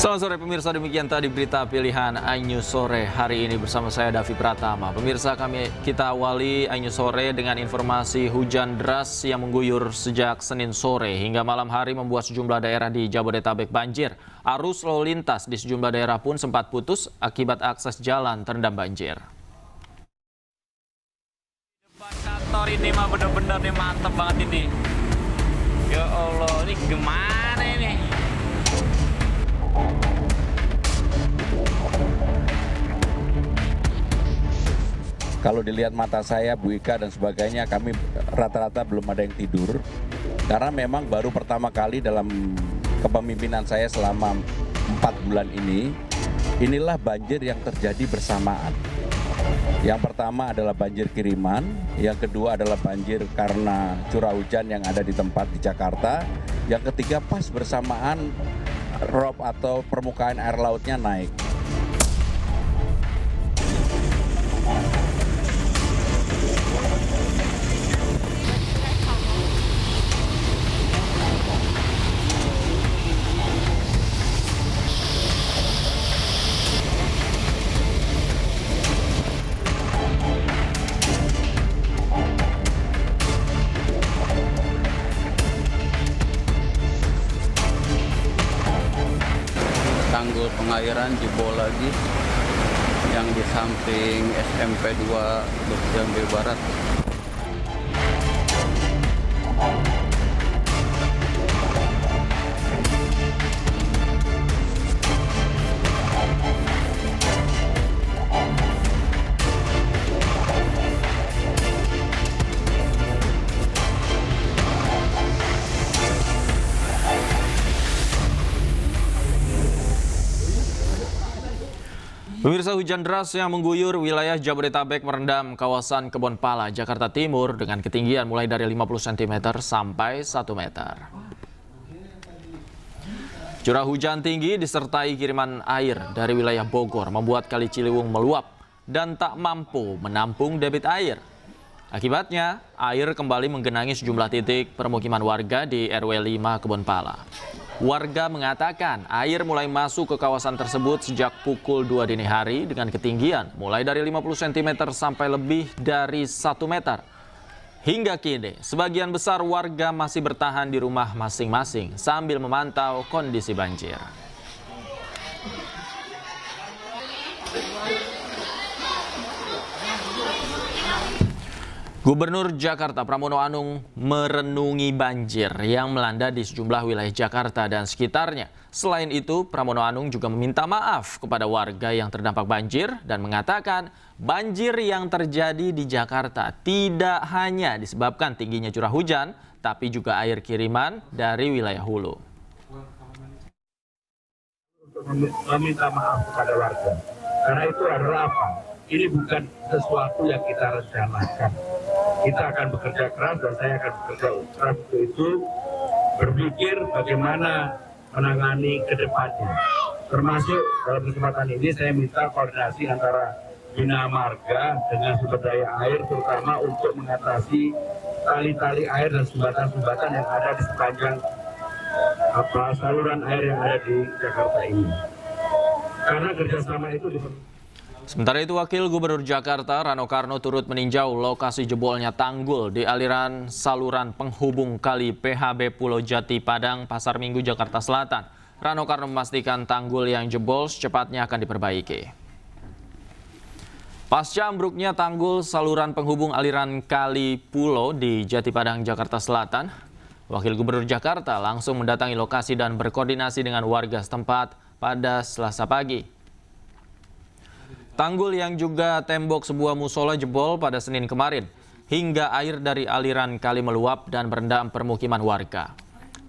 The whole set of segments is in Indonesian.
Selamat sore pemirsa, demikian tadi berita pilihan iNews sore hari ini bersama saya Davi Pratama. Pemirsa, kita awali iNews sore dengan informasi hujan deras yang mengguyur sejak Senin sore hingga malam hari membuat sejumlah daerah di Jabodetabek banjir. Arus lalu lintas di sejumlah daerah pun sempat putus akibat akses jalan terendam banjir. Depan kantor ini mah bener-bener nih mantep banget ini. Ya Allah, ini gimana ini? Kalau dilihat mata saya, Bu Ika dan sebagainya, kami rata-rata belum ada yang tidur. Karena memang baru pertama kali dalam kepemimpinan saya selama 4 bulan ini, inilah banjir yang terjadi bersamaan. Yang pertama adalah banjir kiriman, yang kedua adalah banjir karena curah hujan yang ada di tempat di Jakarta, yang ketiga pas bersamaan rob atau permukaan air lautnya naik. Tanggul pengairan jebol lagi yang di samping SMP 2 Jambi Barat. Pemirsa, hujan deras yang mengguyur wilayah Jabodetabek merendam kawasan Kebonpala, Jakarta Timur dengan ketinggian mulai dari 50 cm sampai 1 meter. Curah hujan tinggi disertai kiriman air dari wilayah Bogor membuat Kali Ciliwung meluap dan tak mampu menampung debit air. Akibatnya, air kembali menggenangi sejumlah titik permukiman warga di RW 5 Kebonpala. Warga mengatakan air mulai masuk ke kawasan tersebut sejak pukul 2 dini hari dengan ketinggian mulai dari 50 cm sampai lebih dari 1 meter. Hingga kini, sebagian besar warga masih bertahan di rumah masing-masing sambil memantau kondisi banjir. Gubernur Jakarta Pramono Anung merenungi banjir yang melanda di sejumlah wilayah Jakarta dan sekitarnya. Selain itu, Pramono Anung juga meminta maaf kepada warga yang terdampak banjir dan mengatakan banjir yang terjadi di Jakarta tidak hanya disebabkan tingginya curah hujan, tapi juga air kiriman dari wilayah hulu. Untuk meminta maaf kepada warga, karena itu adalah apa? Ini bukan sesuatu yang kita rencanakan. Kita akan bekerja keras dan saya akan bekerja keras untuk itu, berpikir bagaimana menangani ke depannya. Termasuk dalam kesempatan ini saya minta koordinasi antara Bina Marga dengan sumber daya air, terutama untuk mengatasi tali-tali air dan sumbatan-sumbatan yang ada di sepanjang saluran air yang ada di Jakarta ini. Karena kerjasama itu diperlukan. Sementara itu, Wakil Gubernur Jakarta Rano Karno turut meninjau lokasi jebolnya tanggul di aliran saluran penghubung kali PHB Pulau Jati Padang, Pasar Minggu, Jakarta Selatan. Rano Karno memastikan tanggul yang jebol secepatnya akan diperbaiki. Pasca ambruknya tanggul saluran penghubung aliran kali Pulau di Jati Padang, Jakarta Selatan, Wakil Gubernur Jakarta langsung mendatangi lokasi dan berkoordinasi dengan warga setempat pada Selasa pagi. Tanggul yang juga tembok sebuah musola jebol pada Senin kemarin, hingga air dari aliran kali meluap dan merendam permukiman warga.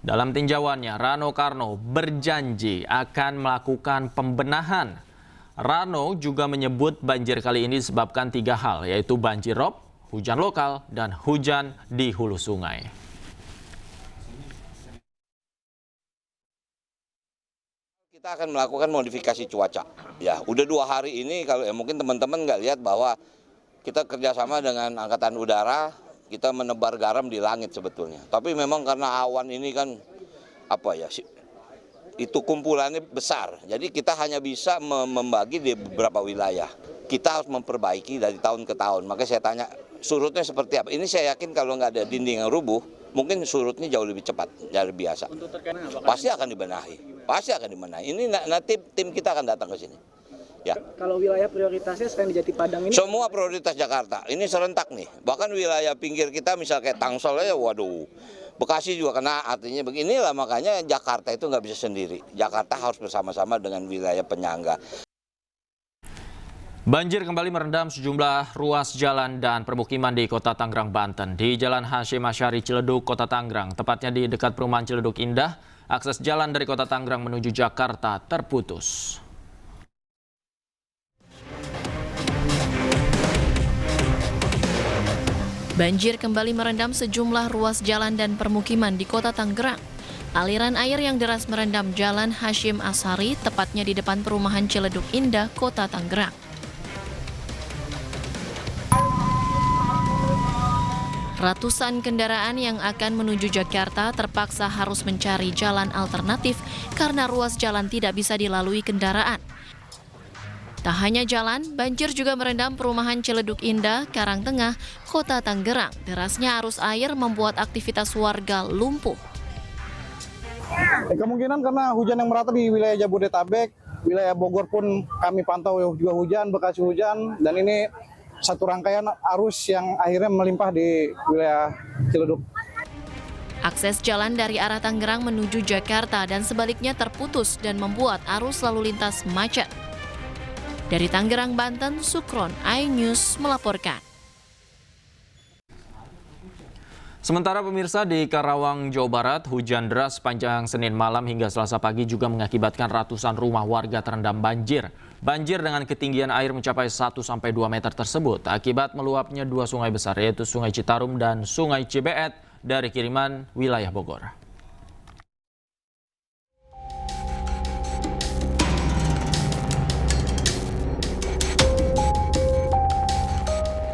Dalam tinjauannya, Rano Karno berjanji akan melakukan pembenahan. Rano juga menyebut banjir kali ini disebabkan 3 hal, yaitu banjir rob, hujan lokal, dan hujan di hulu sungai. Kita akan melakukan modifikasi cuaca. Ya, udah 2 hari ini kalau mungkin teman-teman nggak lihat bahwa kita kerjasama dengan Angkatan Udara, kita menebar garam di langit sebetulnya. Tapi memang karena awan ini kan itu kumpulannya besar. Jadi kita hanya bisa membagi di beberapa wilayah. Kita harus memperbaiki dari tahun ke tahun. Makanya saya tanya surutnya seperti apa. Ini saya yakin kalau nggak ada dinding yang rubuh, mungkin surutnya jauh lebih cepat dari biasa. Pasti akan dibenahi. Pasti akan dibenahi. Ini nanti tim kita akan datang ke sini. Ya. Kalau wilayah prioritasnya selain di Jati Padang ini? Semua prioritas Jakarta. Ini serentak nih. Bahkan wilayah pinggir kita misal kayak Tangsel aja, waduh. Bekasi juga kena, artinya beginilah makanya Jakarta itu nggak bisa sendiri. Jakarta harus bersama-sama dengan wilayah penyangga. Banjir kembali merendam sejumlah ruas jalan dan permukiman di Kota Tangerang, Banten. Di Jalan Hasyim Asyari Ciledug, Kota Tangerang, tepatnya di dekat perumahan Ciledug Indah, akses jalan dari Kota Tangerang menuju Jakarta terputus. Banjir kembali merendam sejumlah ruas jalan dan permukiman di Kota Tangerang. Aliran air yang deras merendam Jalan Hasyim Asyari, tepatnya di depan perumahan Ciledug Indah, Kota Tangerang. Ratusan kendaraan yang akan menuju Jakarta terpaksa harus mencari jalan alternatif karena ruas jalan tidak bisa dilalui kendaraan. Tak hanya jalan, banjir juga merendam perumahan Ciledug Indah, Karangtengah, Kota Tangerang. Derasnya arus air membuat aktivitas warga lumpuh. Kemungkinan karena hujan yang merata di wilayah Jabodetabek, wilayah Bogor pun kami pantau juga hujan, Bekasi hujan, dan ini satu rangkaian arus yang akhirnya melimpah di wilayah Ciledug. Akses jalan dari arah Tangerang menuju Jakarta dan sebaliknya terputus dan membuat arus lalu lintas macet. Dari Tangerang, Banten, Sukron, iNews melaporkan. Sementara pemirsa di Karawang, Jawa Barat, hujan deras sepanjang Senin malam hingga Selasa pagi juga mengakibatkan ratusan rumah warga terendam banjir. Banjir dengan ketinggian air mencapai 1-2 meter tersebut akibat meluapnya dua sungai besar yaitu Sungai Citarum dan Sungai Cibeet dari kiriman wilayah Bogor.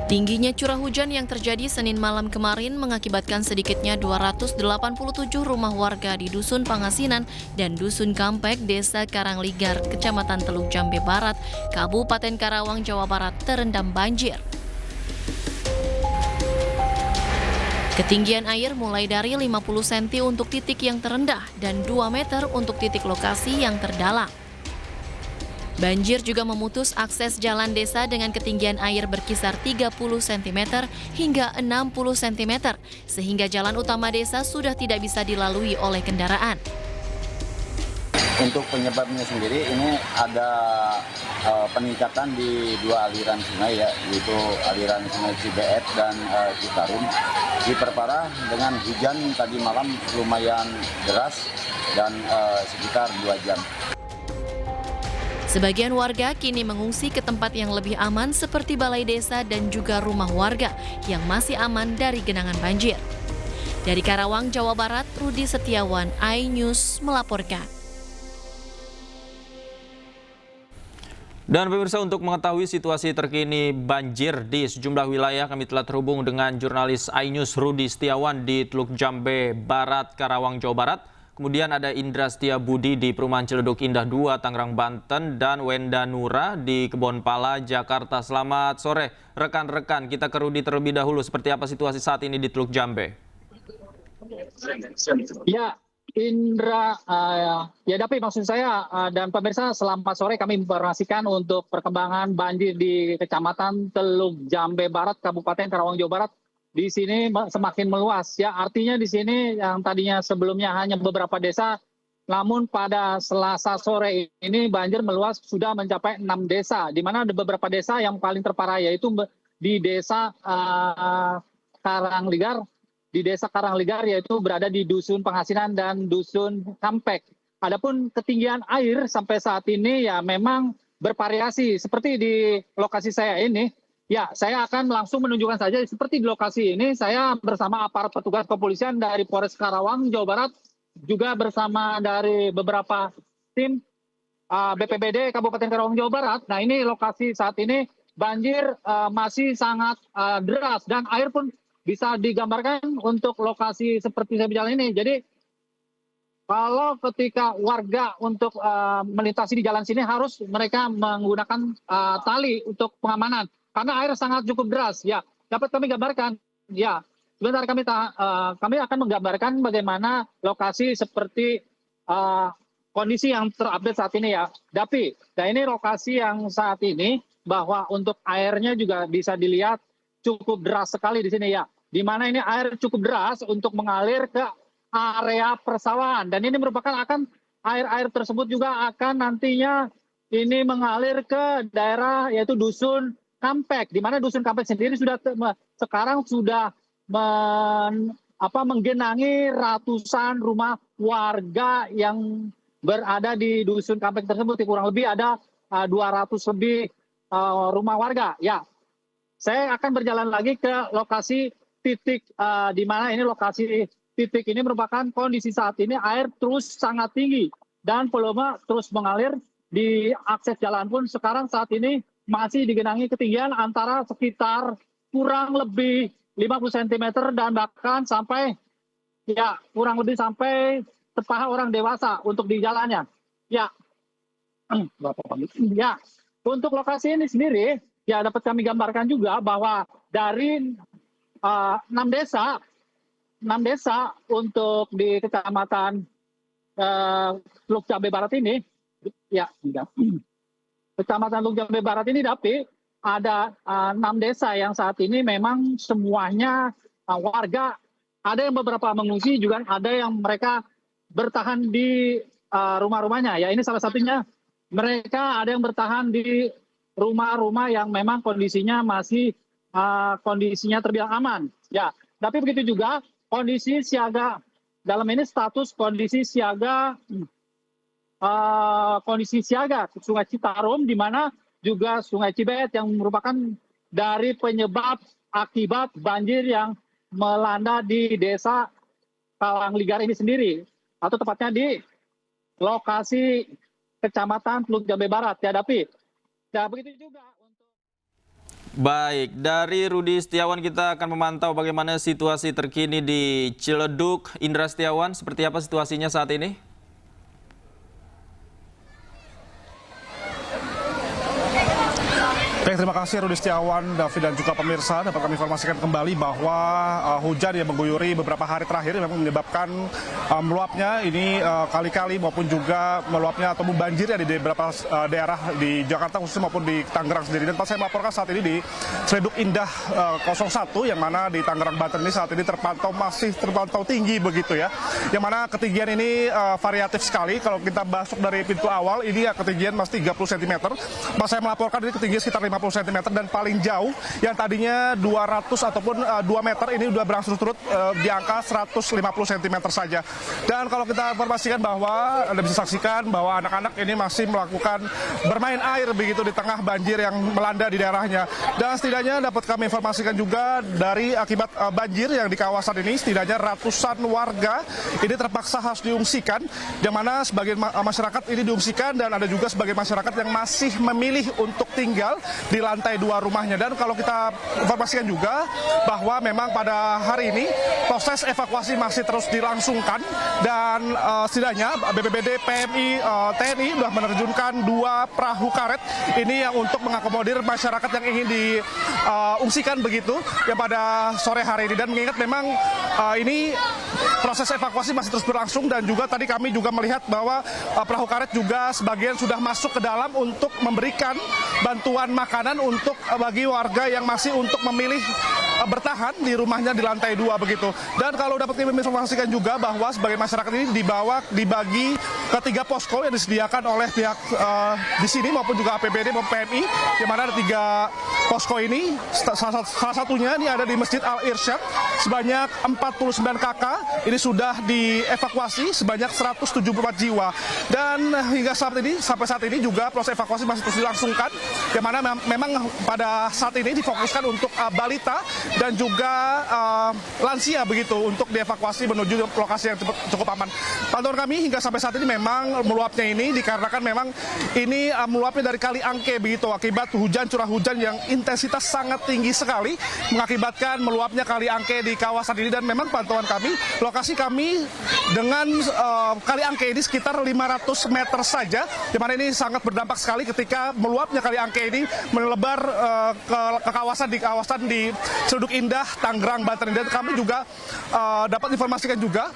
Tingginya curah hujan yang terjadi Senin malam kemarin mengakibatkan sedikitnya 287 rumah warga di Dusun Pangasinan dan Dusun Kampek, Desa Karangligar, Kecamatan Teluk Jambe Barat, Kabupaten Karawang, Jawa Barat terendam banjir. Ketinggian air mulai dari 50 cm untuk titik yang terendah dan 2 meter untuk titik lokasi yang terdalam. Banjir juga memutus akses jalan desa dengan ketinggian air berkisar 30 cm hingga 60 cm, sehingga jalan utama desa sudah tidak bisa dilalui oleh kendaraan. Untuk penyebabnya sendiri ini ada peningkatan di dua aliran sungai ya, yaitu aliran Sungai Cibeet dan Citarum. Diperparah dengan hujan tadi malam lumayan deras dan sekitar 2 jam. Sebagian warga kini mengungsi ke tempat yang lebih aman seperti balai desa dan juga rumah warga yang masih aman dari genangan banjir. Dari Karawang, Jawa Barat, Rudi Setiawan, iNews melaporkan. Dan pemirsa, untuk mengetahui situasi terkini banjir di sejumlah wilayah, kami telah terhubung dengan jurnalis iNews Rudi Setiawan di Teluk Jambe Barat, Karawang, Jawa Barat. Kemudian ada Indra Setia Budi di Perumahan Ciledug Indah 2, Tangerang, Banten, dan Wenda Nura di Kebonpala, Jakarta. Selamat sore rekan-rekan, kita ke Rudi terlebih dahulu. Seperti apa situasi saat ini di Teluk Jambe? Ya, Indra, ya Dapi maksud saya dan pemirsa, selamat sore. Kami informasikan untuk perkembangan banjir di Kecamatan Teluk Jambe Barat, Kabupaten Karawang, Jawa Barat. Di sini semakin meluas ya, artinya di sini yang tadinya sebelumnya hanya beberapa desa, namun pada Selasa sore ini banjir meluas sudah mencapai 6 desa, di mana ada beberapa desa yang paling terparah yaitu di desa Karangligar, yaitu berada di Dusun Pangasinan dan Dusun Kampek. Adapun ketinggian air sampai saat ini ya memang bervariasi seperti di lokasi saya ini. Ya, saya akan langsung menunjukkan saja seperti di lokasi ini saya bersama aparat petugas kepolisian dari Polres Karawang, Jawa Barat, juga bersama dari beberapa tim BPBD Kabupaten Karawang, Jawa Barat. Nah, ini lokasi saat ini banjir masih sangat deras dan air pun bisa digambarkan untuk lokasi seperti saya berjalan ini. Jadi kalau ketika warga untuk melintasi di jalan sini harus mereka menggunakan tali untuk pengamanan karena air sangat cukup deras. Ya, dapat kami gambarkan. Ya, sebentar kami akan menggambarkan bagaimana lokasi seperti kondisi yang terupdate saat ini ya, Dapi. Nah ini lokasi yang saat ini bahwa untuk airnya juga bisa dilihat cukup deras sekali di sini ya. Di mana ini air cukup deras untuk mengalir ke area persawahan dan ini merupakan air tersebut juga akan nantinya ini mengalir ke daerah yaitu Dusun Kampek, di mana Dusun Kampek sendiri sekarang sudah menggenangi ratusan rumah warga yang berada di Dusun Kampek tersebut. Kurang lebih ada 200 lebih rumah warga. Ya, saya akan berjalan lagi ke lokasi titik di mana ini lokasi titik ini merupakan kondisi saat ini air terus sangat tinggi dan volume terus mengalir di akses jalan pun sekarang saat ini masih digenangi ketinggian antara sekitar kurang lebih 50 cm dan bahkan sampai ya kurang lebih sampai sepaha orang dewasa untuk di jalannya. Ya, ya untuk lokasi ini sendiri ya dapat kami gambarkan juga bahwa dari 6 desa untuk di Kecamatan Teluk Jambe Barat ini, ya, Kecamatan Teluk Jambe Barat ini Dapi, ada 6 desa yang saat ini memang semuanya warga, ada yang beberapa mengungsi juga ada yang mereka bertahan di rumah-rumahnya. Ya ini salah satunya mereka ada yang bertahan di rumah-rumah yang memang kondisinya masih kondisinya terbilang aman. Ya, tapi begitu juga kondisi siaga dalam ini status kondisi siaga Sungai Citarum di mana juga Sungai Cibeet yang merupakan dari penyebab akibat banjir yang melanda di desa Kalangligar ini sendiri atau tepatnya di lokasi Kecamatan Teluk Jambe Barat ya Dapi. Ya begitu juga. Baik, dari Rudi Setiawan kita akan memantau bagaimana situasi terkini di Ciledug. Indra Setiawan, seperti apa situasinya saat ini? Baik, terima kasih Rudi Setiawan, David dan juga pemirsa. Dapat kami informasikan kembali bahwa hujan yang mengguyuri beberapa hari terakhir memang menyebabkan meluapnya ini kali-kali maupun juga meluapnya atau membanjirnya di beberapa daerah di Jakarta khususnya maupun di Tangerang sendiri. Dan saya melaporkan saat ini di Ciledug Indah 01 yang mana di Tangerang, Banten ini saat ini masih terpantau tinggi begitu ya. Yang mana ketinggian ini variatif sekali. Kalau kita masuk dari pintu awal ini ya ketinggian masih 30 cm. Saya melaporkan ini ketinggian sekitar 50 cm dan paling jauh yang tadinya 200 ataupun 2 meter ini sudah berangsur-surut di angka 150 cm saja. Dan kalau kita informasikan bahwa Anda bisa saksikan bahwa anak-anak ini masih melakukan bermain air begitu di tengah banjir yang melanda di daerahnya. Dan setidaknya dapat kami informasikan juga dari akibat banjir yang di kawasan ini setidaknya ratusan warga ini terpaksa harus diungsikan, yang mana sebagian masyarakat ini diungsikan dan ada juga sebagian masyarakat yang masih memilih untuk tinggal di lantai 2 rumahnya. Dan kalau kita informasikan juga bahwa memang pada hari ini proses evakuasi masih terus dilangsungkan dan setidaknya BPBD, PMI, TNI sudah menerjunkan 2 perahu karet ini yang untuk mengakomodir masyarakat yang ingin diungsikan begitu ya pada sore hari ini. Dan mengingat memang ini proses evakuasi masih terus berlangsung dan juga tadi kami juga melihat bahwa perahu karet juga sebagian sudah masuk ke dalam untuk memberikan bantuan makanan untuk bagi warga yang masih untuk memilih bertahan di rumahnya di lantai 2 begitu. Dan kalau dapat kami informasikan juga bahwa sebagai masyarakat ini dibagi ke 3 posko yang disediakan oleh pihak di sini maupun juga APBD maupun PMI, di mana ada 3 posko ini. Salah satunya ini ada di Masjid Al Irsyad sebanyak 49 KK ini sudah dievakuasi sebanyak 174 jiwa. Dan hingga sampai saat ini juga proses evakuasi masih terus dilangsungkan, yang mana memang pada saat ini difokuskan untuk balita dan juga lansia begitu untuk dievakuasi menuju lokasi yang cukup aman. Pantauan kami hingga sampai saat ini memang meluapnya ini dikarenakan memang ini meluapnya dari Kali Angke begitu akibat curah hujan yang intensitas sangat tinggi sekali mengakibatkan meluapnya Kali Angke di kawasan ini. Dan memang pantauan kami, lokasi kami dengan Kali Angke ini sekitar 500 meter saja, di mana ini sangat berdampak sekali ketika meluapnya Kali Angke ini melebar ke kawasan di Ciledug Indah, Tangerang, Banten. Dan kami juga dapat informasikan juga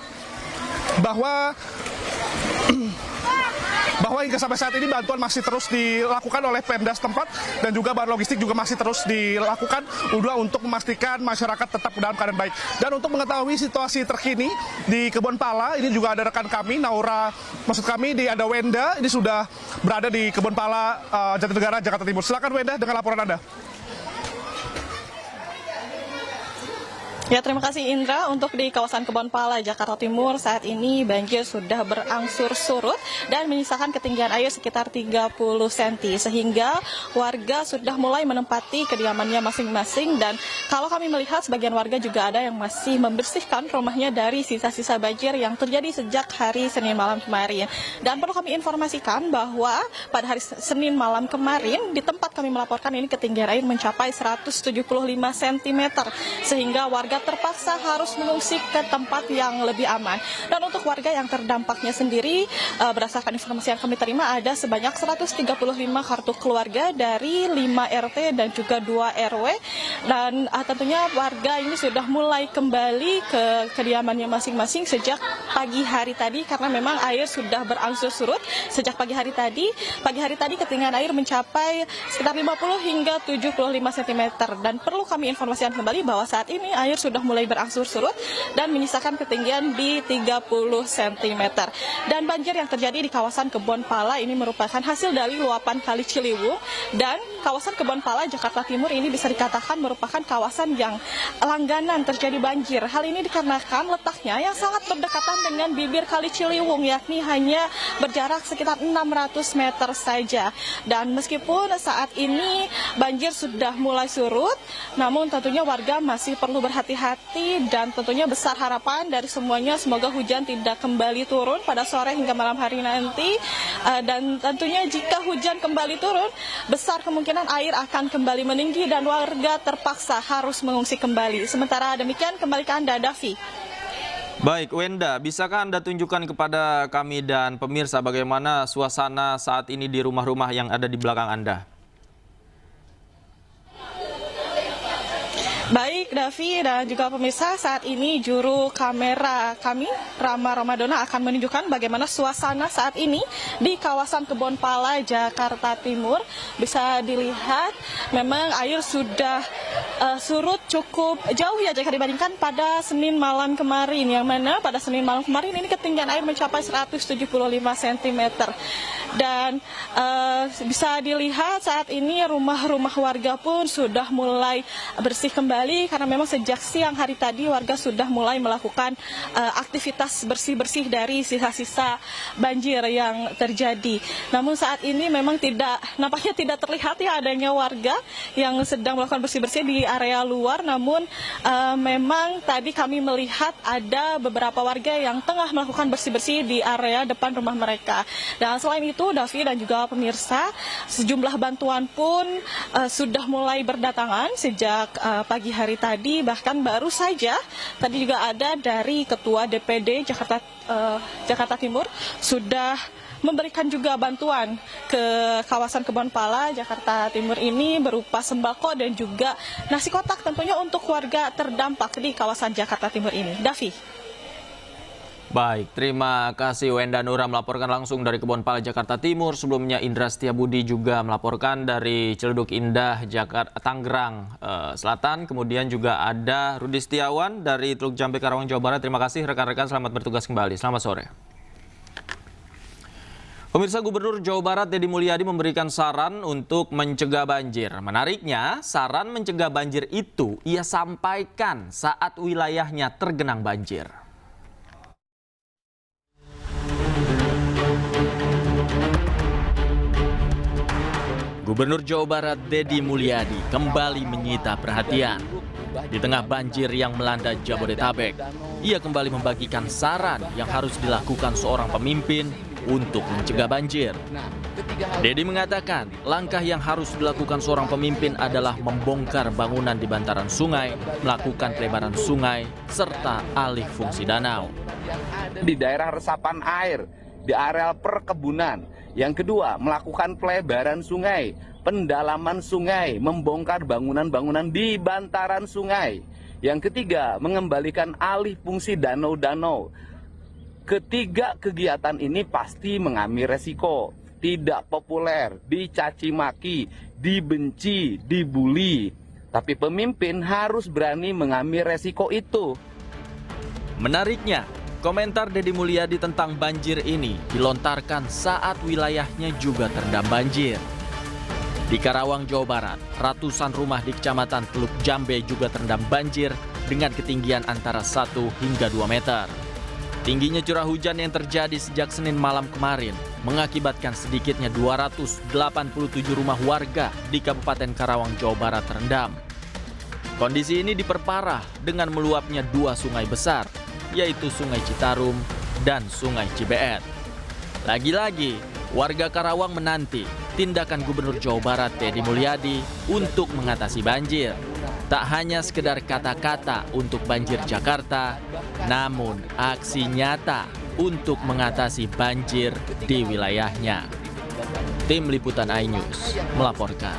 bahwa hingga sampai saat ini bantuan masih terus dilakukan oleh Pemda setempat dan juga bahan logistik juga masih terus dilakukan untuk memastikan masyarakat tetap dalam keadaan baik. Dan untuk mengetahui situasi terkini di Kebon Pala, ini juga ada rekan kami, Naura, maksud kami ada Wenda, ini sudah berada di Kebon Pala, Jatinegara, Jakarta Timur. Silakan Wenda dengan laporan Anda. Ya, terima kasih Indra. Untuk di kawasan Kebon Pala, Jakarta Timur, saat ini banjir sudah berangsur surut dan menyisakan ketinggian air sekitar 30 cm. Sehingga warga sudah mulai menempati kediamannya masing-masing. Dan kalau kami melihat, sebagian warga juga ada yang masih membersihkan rumahnya dari sisa-sisa banjir yang terjadi sejak hari Senin malam kemarin. Dan perlu kami informasikan bahwa pada hari Senin malam kemarin, di tempat kami melaporkan ini ketinggian air mencapai 175 cm. Sehingga warga terpaksa harus mengungsi ke tempat yang lebih aman. Dan untuk warga yang terdampaknya sendiri, berdasarkan informasi yang kami terima, ada sebanyak 135 kartu keluarga dari 5 RT dan juga 2 RW. Dan tentunya warga ini sudah mulai kembali ke kediamannya masing-masing sejak pagi hari tadi, karena memang air sudah berangsur surut sejak pagi hari tadi. Pagi hari tadi ketinggian air mencapai sekitar 50 hingga 75 cm. Dan perlu kami informasikan kembali bahwa saat ini air sudah mulai berangsur surut dan menyisakan ketinggian di 30 cm. Dan banjir yang terjadi di kawasan Kebon Pala ini merupakan hasil dari luapan Kali Ciliwung, dan kawasan Kebon Pala, Jakarta Timur ini bisa dikatakan merupakan kawasan yang langganan terjadi banjir. Hal ini dikarenakan letaknya yang sangat berdekatan dengan bibir Kali Ciliwung, yakni hanya berjarak sekitar 600 meter saja. Dan meskipun saat ini banjir sudah mulai surut, namun tentunya warga masih perlu berhati-hati dan tentunya besar harapan dari semuanya semoga hujan tidak kembali turun pada sore hingga malam hari nanti. Dan tentunya jika hujan kembali turun, besar kemungkinan air akan kembali meninggi dan warga terpaksa harus mengungsi kembali. Sementara demikian, kembali ke Anda, Davi. Baik, Wenda, bisakah Anda tunjukkan kepada kami dan pemirsa bagaimana suasana saat ini di rumah-rumah yang ada di belakang Anda? Baik, Davi dan juga pemirsa, saat ini juru kamera kami, Rama Ramadona, akan menunjukkan bagaimana suasana saat ini di kawasan Kebon Pala, Jakarta Timur. Bisa dilihat memang air sudah surut cukup jauh ya jika dibandingkan pada Senin malam kemarin, yang mana pada Senin malam kemarin ini ketinggian air mencapai 175 cm. Dan bisa dilihat saat ini rumah-rumah warga pun sudah mulai bersih kembali, karena memang sejak siang hari tadi warga sudah mulai melakukan aktivitas bersih-bersih dari sisa-sisa banjir yang terjadi. Namun saat ini memang nampaknya tidak terlihat ya adanya warga yang sedang melakukan bersih-bersih di area luar. Namun memang tadi kami melihat ada beberapa warga yang tengah melakukan bersih-bersih di area depan rumah mereka. Dan selain itu, Davi dan juga pemirsa, sejumlah bantuan pun sudah mulai berdatangan sejak pagi hari tadi. Bahkan baru saja tadi juga ada dari Ketua DPD Jakarta Timur sudah memberikan juga bantuan ke kawasan Kebon Pala, Jakarta Timur ini berupa sembako dan juga nasi kotak tentunya untuk warga terdampak di kawasan Jakarta Timur ini. Davi. Baik, terima kasih Wenda Nura melaporkan langsung dari Kebon Pala, Jakarta Timur. Sebelumnya Indra Setiabudi juga melaporkan dari Ciledug Indah, Tangerang Selatan. Kemudian juga ada Rudi Setiawan dari Teluk Jambe, Karawang, Jawa Barat. Terima kasih rekan-rekan, selamat bertugas kembali. Selamat sore. Pemirsa, Gubernur Jawa Barat Deddy Mulyadi memberikan saran untuk mencegah banjir. Menariknya, saran mencegah banjir itu ia sampaikan saat wilayahnya tergenang banjir. Gubernur Jawa Barat Deddy Mulyadi kembali menyita perhatian. Di tengah banjir yang melanda Jabodetabek, ia kembali membagikan saran yang harus dilakukan seorang pemimpin untuk mencegah banjir. Dedi mengatakan, langkah yang harus dilakukan seorang pemimpin adalah membongkar bangunan di bantaran sungai, melakukan pelebaran sungai, serta alih fungsi danau. Di daerah resapan air, di areal perkebunan. Yang kedua, melakukan pelebaran sungai, pendalaman sungai, membongkar bangunan-bangunan di bantaran sungai. Yang ketiga, mengembalikan alih fungsi danau-danau. Ketiga kegiatan ini pasti mengalami resiko, tidak populer, dicaci maki, dibenci, dibully. Tapi pemimpin harus berani mengambil resiko itu. Menariknya, komentar Deddy Mulyadi tentang banjir ini dilontarkan saat wilayahnya juga terendam banjir. Di Karawang, Jawa Barat, ratusan rumah di Kecamatan Teluk Jambe juga terendam banjir dengan ketinggian antara 1 hingga 2 meter. Tingginya curah hujan yang terjadi sejak Senin malam kemarin mengakibatkan sedikitnya 287 rumah warga di Kabupaten Karawang, Jawa Barat terendam. Kondisi ini diperparah dengan meluapnya 2 sungai besar, yaitu Sungai Citarum dan Sungai Cibeet. Lagi-lagi, warga Karawang menanti tindakan Gubernur Jawa Barat Deddy Mulyadi untuk mengatasi banjir. Tak hanya sekedar kata-kata untuk banjir Jakarta, namun aksi nyata untuk mengatasi banjir di wilayahnya. Tim Liputan iNews melaporkan.